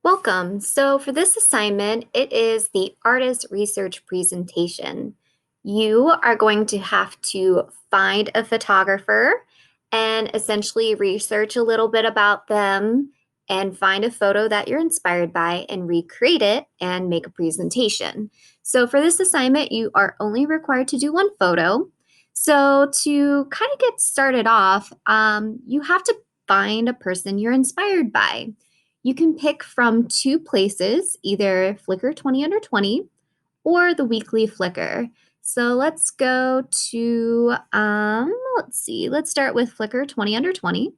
Welcome. So for this assignment, it is the artist research presentation. You are going to have to find a photographer and essentially research a little bit about them and find a photo that you're inspired by and recreate it and make a presentation. So for this assignment, you are only required to do one photo. So to kind of get started off, you have to find a person you're inspired by. You can pick from two places, either Flickr 20 under 20 or the weekly Flickr. So let's go to, let's see, let's start with Flickr 20 under 20.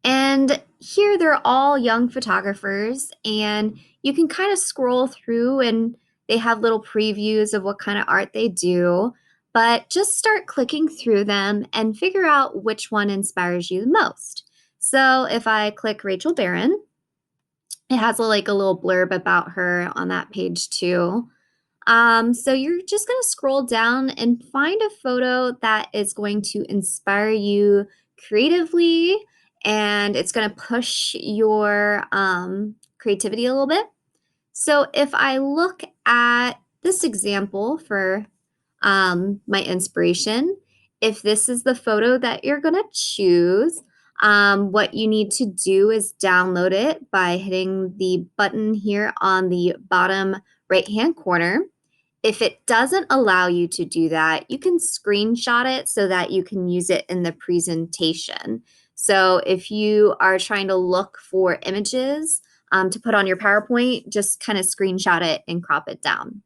And here they're all young photographers, and you can kind of scroll through and they have little previews of what kind of art they do. But just start clicking through them and figure out which one inspires you the most. So if I click Rachel Barron, it has a little blurb about her on that page too. So you're just going to scroll down and find a photo that is going to inspire you creatively, and it's going to push your creativity a little bit. So if I look at this example for my inspiration, if this is the photo that you're going to choose, what you need to do is download it by hitting the button here on the bottom right-hand corner. If it doesn't allow you to do that, you can screenshot it so that you can use it in the presentation. So if you are trying to look for images to put on your PowerPoint, just kind of screenshot it and crop it down.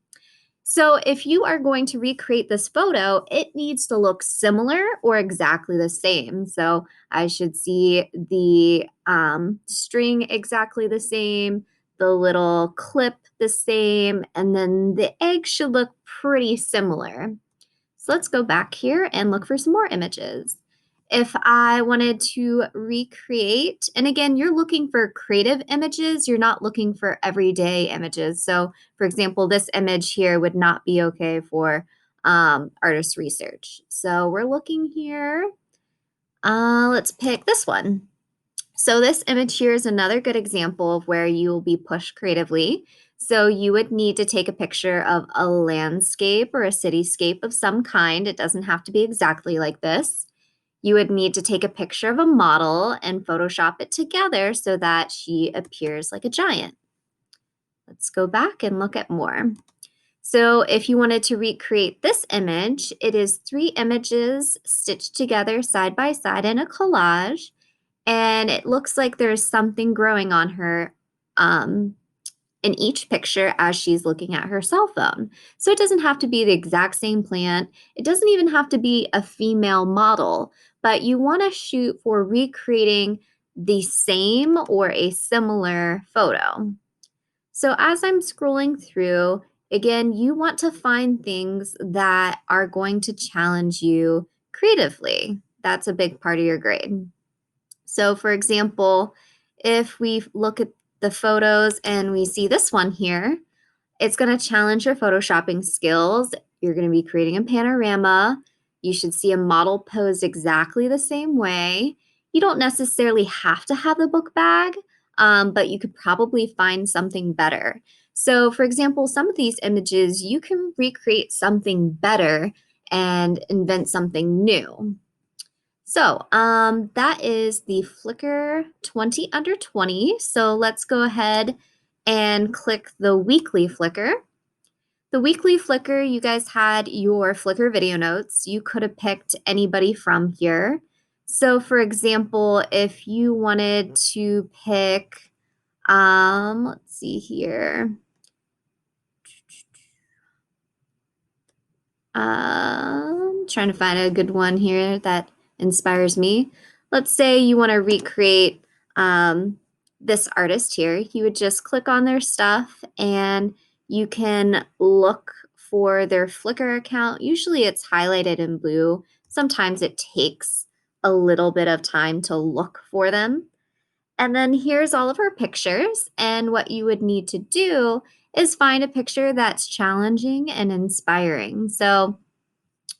So if you are going to recreate this photo, it needs to look similar or exactly the same. So I should see the string exactly the same, the little clip the same, and then the egg should look pretty similar. So let's go back here and look for some more images. If I wanted to recreate, and again, you're looking for creative images, you're not looking for everyday images. So, for example, this image here would not be okay for artist research. So we're looking here. Let's pick this one. So this image here is another good example of where you will be pushed creatively. So you would need to take a picture of a landscape or a cityscape of some kind. It doesn't have to be exactly like this. You would need to take a picture of a model and Photoshop it together so that she appears like a giant. Let's go back and look at more. So if you wanted to recreate this image, it is 3 images stitched together side by side in a collage, and it looks like there's something growing on her in each picture as she's looking at her cell phone. So it doesn't have to be the exact same plant. It doesn't even have to be a female model, but you want to shoot for recreating the same or a similar photo. So as I'm scrolling through, again, you want to find things that are going to challenge you creatively. That's a big part of your grade. So for example, if we look at the photos and we see this one here, it's going to challenge your photoshopping skills. You're going to be creating a panorama. You should see a model posed exactly the same way. You don't necessarily have to have the book bag, but you could probably find something better. So for example, some of these images, you can recreate something better and invent something new. So that is the Flickr 20 under 20. So let's go ahead and click the weekly Flickr. The weekly Flickr, you guys had your Flickr video notes. You could have picked anybody from here. So for example, if you wanted to pick, let's see here. Trying to find a good one here that inspires me. Let's say you want to recreate this artist here. You would just click on their stuff and you can look for their Flickr account. Usually it's highlighted in blue. Sometimes it takes a little bit of time to look for them. And then here's all of her pictures. And what you would need to do is find a picture that's challenging and inspiring. So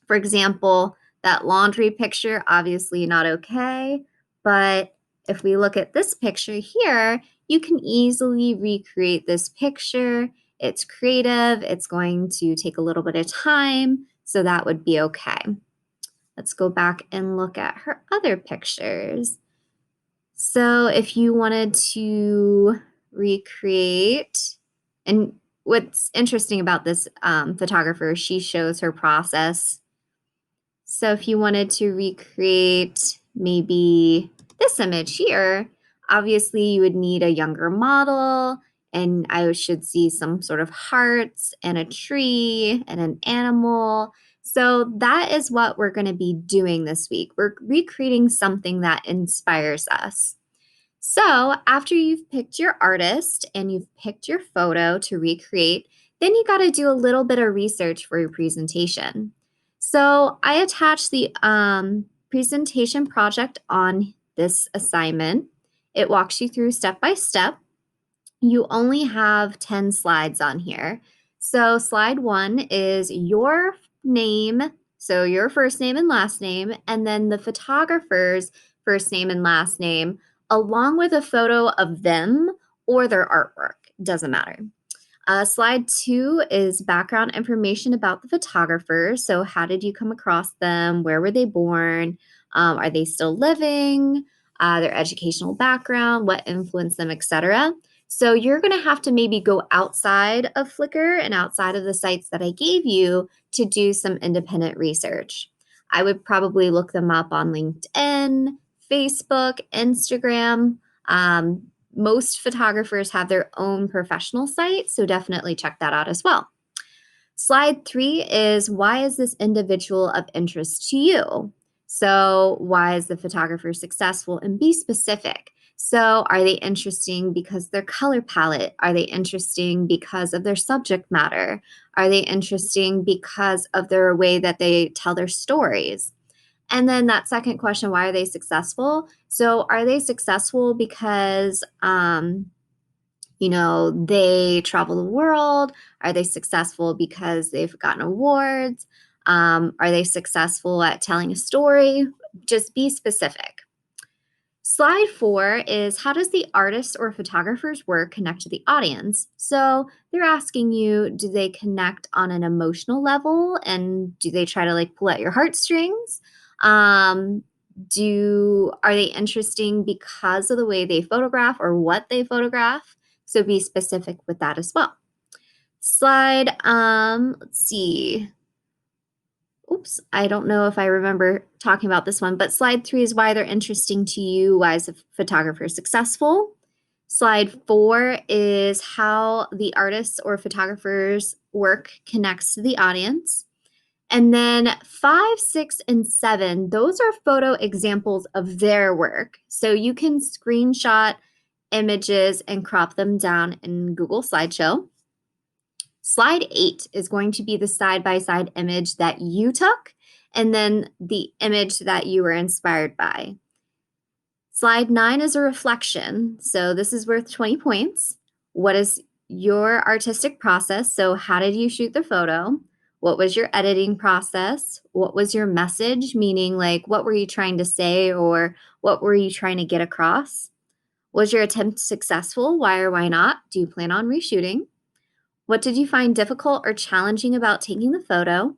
for example, that laundry picture, obviously not okay, but If we look at this picture here, you can easily recreate this picture. It's creative. It's going to take a little bit of time, so that would be okay. Let's go back and look at her other pictures. So if you wanted to recreate, and what's interesting about this photographer, she shows her process. So if you wanted to recreate maybe this image here, obviously you would need a younger model, and I should see some sort of hearts and a tree and an animal. So that is what we're going to be doing this week. We're recreating something that inspires us. So after you've picked your artist and you've picked your photo to recreate, then you got to do a little bit of research for your presentation. So I attached the presentation project on this assignment. It walks you through step by step. You only have 10 slides on here. So slide 1 is your name, so your first name and last name, and then the photographer's first name and last name, along with a photo of them or their artwork. Doesn't matter. Slide 2 is background information about the photographer. So how did you come across them? Where were they born? Are they still living? Their educational background, what influenced them, etc. So you're going to have to maybe go outside of Flickr and outside of the sites that I gave you to do some independent research. I would probably look them up on LinkedIn, Facebook, Instagram. Most photographers have their own professional site, so definitely check that out as well. Slide 3 is, why is this individual of interest to you? So why is the photographer successful? And be specific. So are they interesting because their color palette? Are they interesting because of their subject matter? Are they interesting because of their way that they tell their stories? And then that second question, why are they successful? So are they successful because they travel the world? Are they successful because they've gotten awards? Are they successful at telling a story? Just be specific. Slide 4 is, how does the artist or photographer's work connect to the audience? So they're asking you, do they connect on an emotional level, and do they try to pull at your heartstrings? Are they interesting because of the way they photograph or what they photograph? So be specific with that as well. Slide, let's see. Oops, I don't know if I remember talking about this one, but slide 3 is why they're interesting to you. Why is a photographer successful? Slide 4 is how the artist's or photographer's work connects to the audience. And then 5, 6, and 7, those are photo examples of their work. So you can screenshot images and crop them down in Google Slideshow. Slide 8 is going to be the side-by-side image that you took, and then the image that you were inspired by. Slide 9 is a reflection. So this is worth 20 points. What is your artistic process? So how did you shoot the photo? What was your editing process? What was your message? Meaning, what were you trying to say, or what were you trying to get across? Was your attempt successful? Why or why not? Do you plan on reshooting? What did you find difficult or challenging about taking the photo?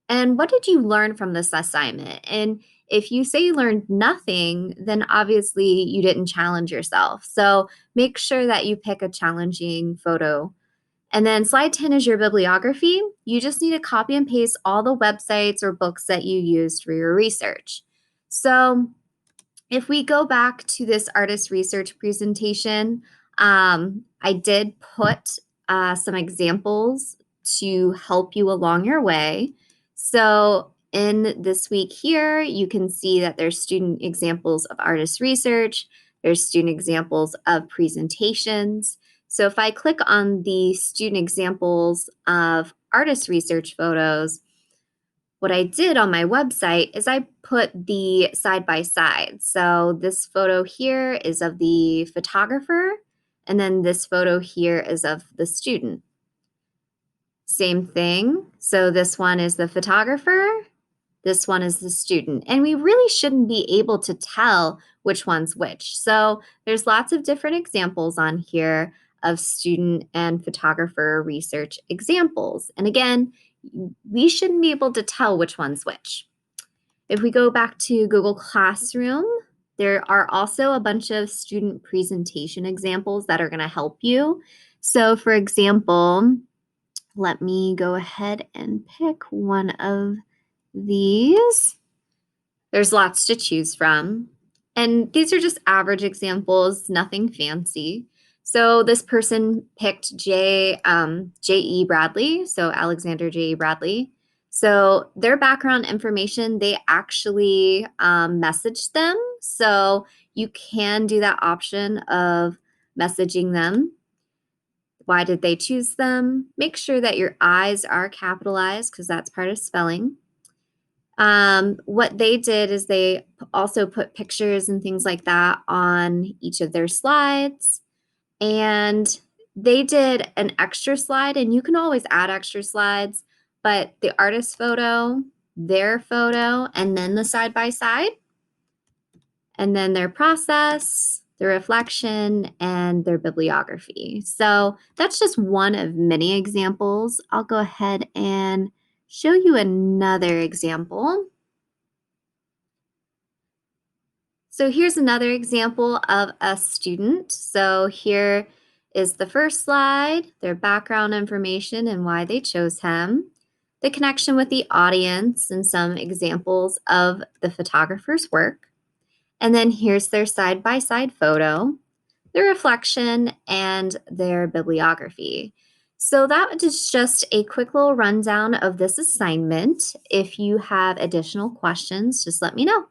And what did you learn from this assignment? And if you say you learned nothing, then obviously you didn't challenge yourself. So make sure that you pick a challenging photo. And then slide 10 is your bibliography. You just need to copy and paste all the websites or books that you used for your research. So if we go back to this artist research presentation, I did put some examples to help you along your way. So in this week here, you can see that there's student examples of artist research, there's student examples of presentations. So if I click on the student examples of artist research photos, what I did on my website is I put the side by side. So this photo here is of the photographer, and then this photo here is of the student. Same thing. So this one is the photographer, This one is the student. And we really shouldn't be able to tell which one's which. So there's lots of different examples on here of student and photographer research examples. And again, we shouldn't be able to tell which one's which. If we go back to Google Classroom, there are also a bunch of student presentation examples that are going to help you. So for example, let me go ahead and pick one of these. There's lots to choose from. And these are just average examples, nothing fancy. So this person picked J.E. Bradley, so Alexander J.E. Bradley. So their background information, they actually messaged them. So you can do that option of messaging them. Why did they choose them? Make sure that your I's are capitalized because that's part of spelling. What they did is they also put pictures and things like that on each of their slides. And they did an extra slide, and you can always add extra slides, but the artist photo, their photo, and then the side by side, and then their process, the reflection, and their bibliography. So that's just one of many examples. I'll go ahead and show you another example. So here's another example of a student. So here is the first slide, their background information and why they chose him, the connection with the audience and some examples of the photographer's work. And then here's their side-by-side photo, the reflection, and their bibliography. So that is just a quick little rundown of this assignment. If you have additional questions, just let me know.